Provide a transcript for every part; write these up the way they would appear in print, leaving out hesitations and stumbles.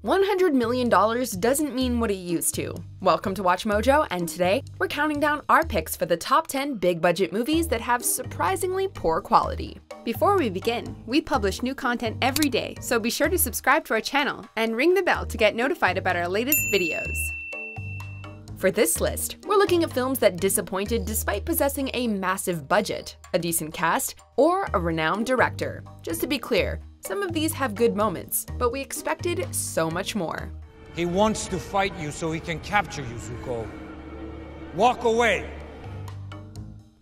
$100 million doesn't mean what it used to. Welcome to Watch Mojo, and today we're counting down our picks for the top 10 big budget movies that have surprisingly poor quality. Before we begin, we publish new content every day, so be sure to subscribe to our channel and ring the bell to get notified about our latest videos. For this list, we're looking at films that disappointed despite possessing a massive budget, a decent cast, or a renowned director. Just to be clear, some of these have good moments, but we expected so much more. He wants to fight you so he can capture you, Zuko. Walk away!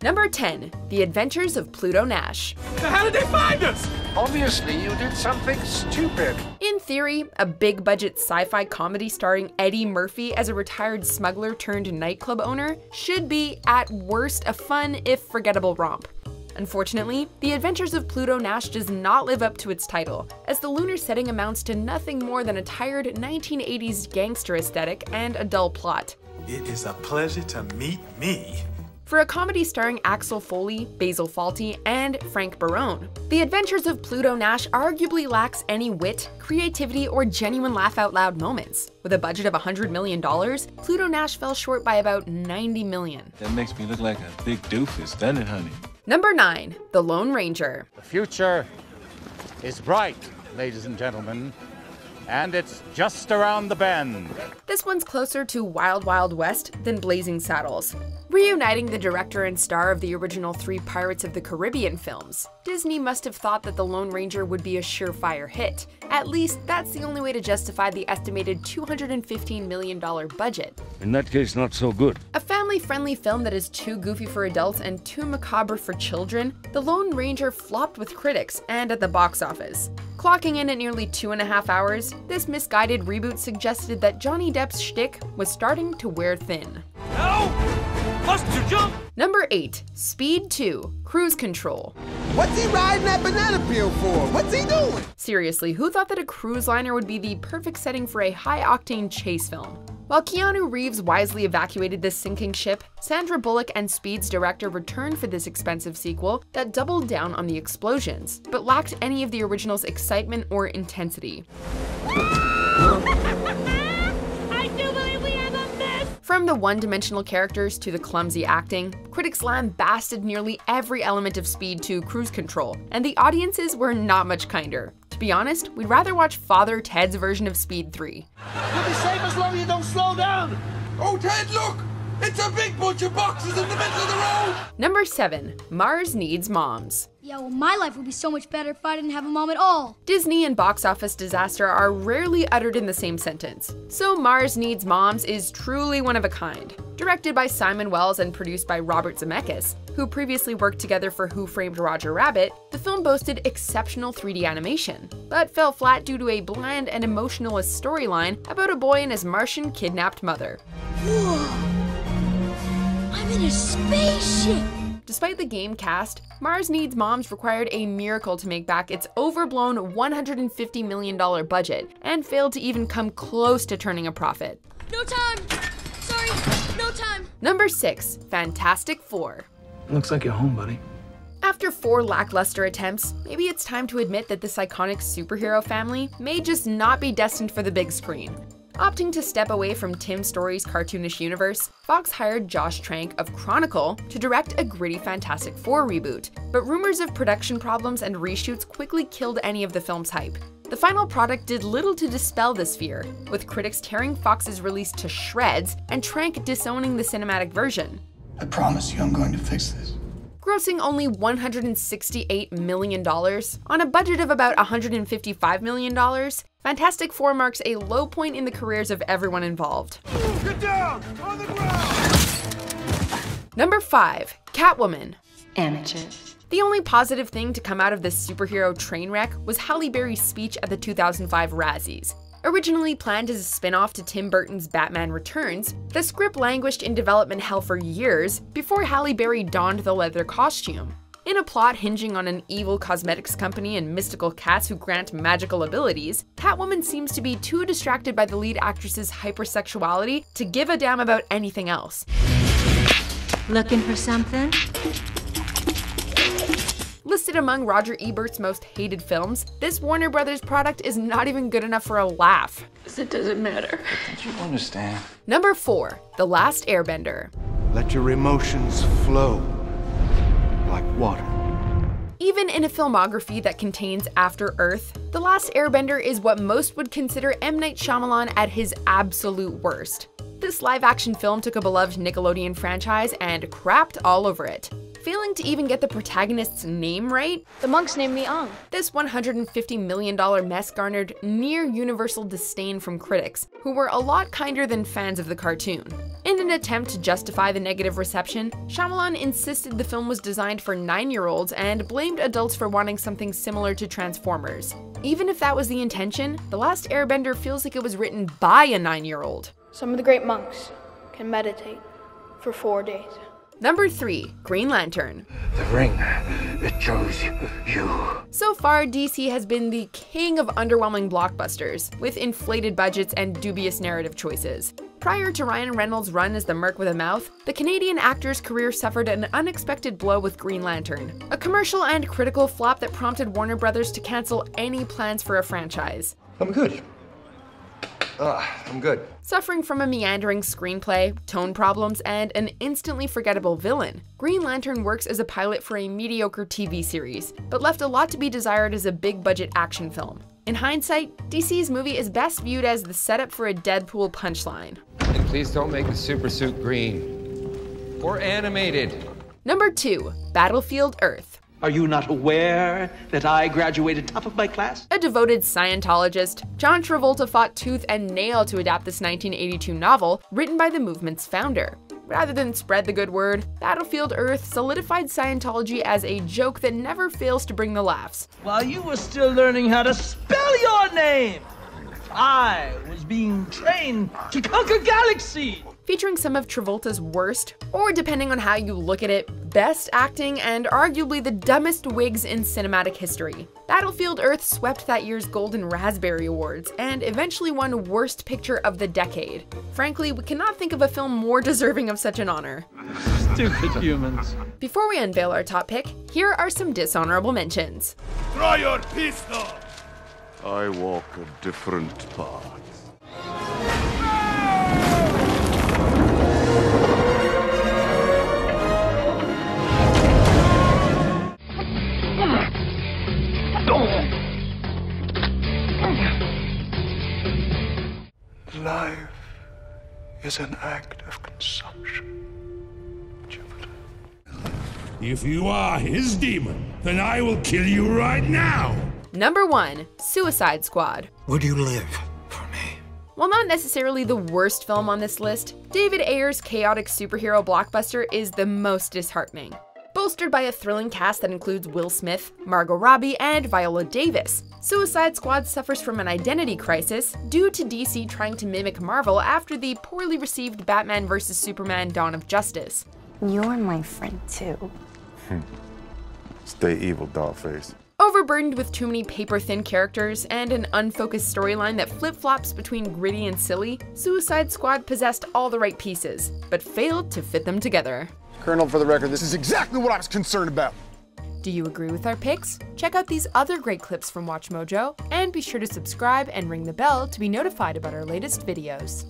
Number 10. The Adventures of Pluto Nash. How did they find us? Obviously, you did something stupid. In theory, a big-budget sci-fi comedy starring Eddie Murphy as a retired smuggler turned nightclub owner should be, at worst, a fun, if forgettable romp. Unfortunately, The Adventures of Pluto Nash does not live up to its title, as the lunar setting amounts to nothing more than a tired 1980s gangster aesthetic and a dull plot. It is a pleasure to meet me. For a comedy starring Axel Foley, Basil Fawlty, and Frank Barone, The Adventures of Pluto Nash arguably lacks any wit, creativity, or genuine laugh-out-loud moments. With a budget of $100 million, Pluto Nash fell short by about $90 million. That makes me look like a big doofus, doesn't it, honey? Number 9. The Lone Ranger. The future is bright, ladies and gentlemen, and it's just around the bend. This one's closer to Wild Wild West than Blazing Saddles. Reuniting the director and star of the original 3 Pirates of the Caribbean films, Disney must have thought that The Lone Ranger would be a surefire hit. At least, that's the only way to justify the estimated $215 million budget. In that case, not so good. A family-friendly film that is too goofy for adults and too macabre for children, The Lone Ranger flopped with critics and at the box office. Clocking in at nearly 2.5 hours, this misguided reboot suggested that Johnny Depp's shtick was starting to wear thin. No! Must you jump? Number 8. Speed 2. Cruise Control. What's he riding that banana peel for? What's he doing? Seriously, who thought that a cruise liner would be the perfect setting for a high-octane chase film? While Keanu Reeves wisely evacuated this sinking ship, Sandra Bullock and Speed's director returned for this expensive sequel that doubled down on the explosions, but lacked any of the original's excitement or intensity. From the one-dimensional characters to the clumsy acting, critics lambasted nearly every element of Speed 2 Cruise Control, and the audiences were not much kinder. To be honest, we'd rather watch Father Ted's version of Speed 3. You'll be safe as long as you don't slow down. Oh, Ted, look! It's a big bunch of boxes in the middle of the road! Number 7. Mars Needs Moms. Yeah, well, my life would be so much better if I didn't have a mom at all. Disney and box office disaster are rarely uttered in the same sentence, so Mars Needs Moms is truly one of a kind. Directed by Simon Wells and produced by Robert Zemeckis, who previously worked together for Who Framed Roger Rabbit, the film boasted exceptional 3D animation, but fell flat due to a bland and emotionless storyline about a boy and his Martian kidnapped mother. Whoa! I'm in a spaceship! Despite the game cast, Mars Needs Moms required a miracle to make back its overblown $150 million budget, and failed to even come close to turning a profit. No time! Sorry, no time! Number 6. Fantastic Four. Looks like you're home, buddy. After 4 lackluster attempts, maybe it's time to admit that this iconic superhero family may just not be destined for the big screen. Opting to step away from Tim Story's cartoonish universe, Fox hired Josh Trank of Chronicle to direct a gritty Fantastic Four reboot, but rumors of production problems and reshoots quickly killed any of the film's hype. The final product did little to dispel this fear, with critics tearing Fox's release to shreds and Trank disowning the cinematic version. I promise you I'm going to fix this. Grossing only $168 million on a budget of about $155 million, Fantastic Four marks a low point in the careers of everyone involved. Get down! On the ground! Number 5. Catwoman. Amateur. The only positive thing to come out of this superhero train wreck was Halle Berry's speech at the 2005 Razzies. Originally planned as a spin-off to Tim Burton's Batman Returns, the script languished in development hell for years before Halle Berry donned the leather costume. In a plot hinging on an evil cosmetics company and mystical cats who grant magical abilities, Catwoman seems to be too distracted by the lead actress's hypersexuality to give a damn about anything else. Looking for something? Listed among Roger Ebert's most hated films, this Warner Brothers product is not even good enough for a laugh. It doesn't matter. Don't you understand? Number 4. The Last Airbender. Let your emotions flow like water. Even in a filmography that contains After Earth, The Last Airbender is what most would consider M. Night Shyamalan at his absolute worst. This live-action film took a beloved Nickelodeon franchise and crapped all over it, failing to even get the protagonist's name right. The monks named me Ang. This $150 million mess garnered near-universal disdain from critics, who were a lot kinder than fans of the cartoon. In an attempt to justify the negative reception, Shyamalan insisted the film was designed for 9-year-olds and blamed adults for wanting something similar to Transformers. Even if that was the intention, The Last Airbender feels like it was written by a 9-year-old. Some of the great monks can meditate for 4 days. Number 3. Green Lantern. The ring, it chose you. So far, DC has been the king of underwhelming blockbusters, with inflated budgets and dubious narrative choices. Prior to Ryan Reynolds' run as the Merc with a Mouth, the Canadian actor's career suffered an unexpected blow with Green Lantern, a commercial and critical flop that prompted Warner Brothers to cancel any plans for a franchise. I'm good. I'm good. Suffering from a meandering screenplay, tone problems, and an instantly forgettable villain, Green Lantern works as a pilot for a mediocre TV series, but left a lot to be desired as a big-budget action film. In hindsight, DC's movie is best viewed as the setup for a Deadpool punchline. And please don't make the super suit green. Or animated. Number 2. Battlefield Earth. Are you not aware that I graduated top of my class? A devoted Scientologist, John Travolta fought tooth and nail to adapt this 1982 novel, written by the movement's founder. Rather than spread the good word, Battlefield Earth solidified Scientology as a joke that never fails to bring the laughs. While you were still learning how to spell your name, I was being trained to conquer galaxies. Featuring some of Travolta's worst, or depending on how you look at it, best acting and arguably the dumbest wigs in cinematic history. Battlefield Earth swept that year's Golden Raspberry Awards and eventually won Worst Picture of the Decade. Frankly, we cannot think of a film more deserving of such an honor. Stupid humans. Before we unveil our top pick, here are some dishonorable mentions. Throw your pistol! I walk a different path. Life is an act of consumption, Jupiter. If you are his demon, then I will kill you right now! Number 1. Suicide Squad. Would you live for me? While not necessarily the worst film on this list, David Ayer's chaotic superhero blockbuster is the most disheartening. Bolstered by a thrilling cast that includes Will Smith, Margot Robbie, and Viola Davis, Suicide Squad suffers from an identity crisis due to DC trying to mimic Marvel after the poorly received Batman vs. Superman: Dawn of Justice. You're my friend too. Stay evil, dollface. Overburdened with too many paper-thin characters and an unfocused storyline that flip-flops between gritty and silly, Suicide Squad possessed all the right pieces, but failed to fit them together. Colonel, for the record, this is exactly what I was concerned about. Do you agree with our picks? Check out these other great clips from WatchMojo, and be sure to subscribe and ring the bell to be notified about our latest videos.